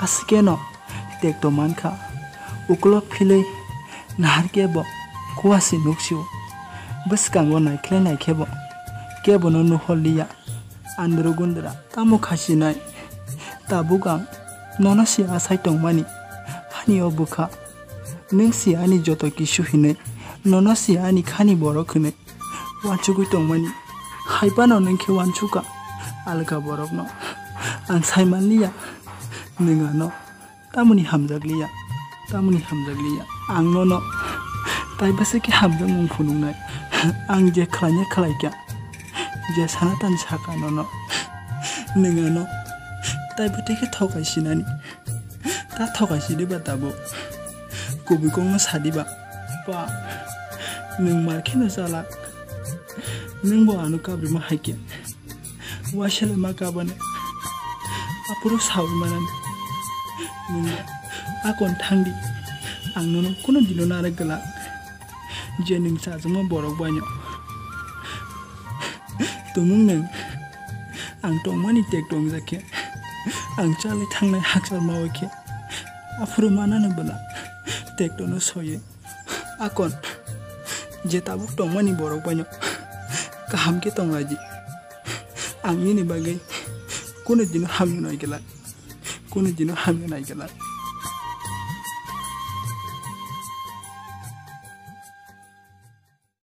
asike no tek to manka uklop philei nahar kebo kuasi nuksiu bskango naiklai naikebo kebo no nuholiya andro gundra tamu khasinai tabugang nono si asai tongmani hani obuka nung si ani joto kisu hinai nono si ani khani borok hinai wanchugui tongmani haipano nungke wanchuka alga borok no ang saimanliya nunga no tamuni hamjakliya ang no tai basike hamjak mung phunungnai ang je khlaina khlaikya je sanatan saka no nunga no tai buteke thokai sinani ta thokai sidi batabo kubikong sadiba pa nung markhina sala nung bo anu kabri ma haike washela makabane apuro sawi manan nung akon thangdi ang no kono dino nare gala je nung sa jama borok banyo tumung nung ang tongmani tek tong jake ang chale thangnai haksal mawake apuro manana bala tek to no soye akon je tabuk tongmani borok banyo kaham ke tonglaji ang ini bagai kono dino hamyo nai gala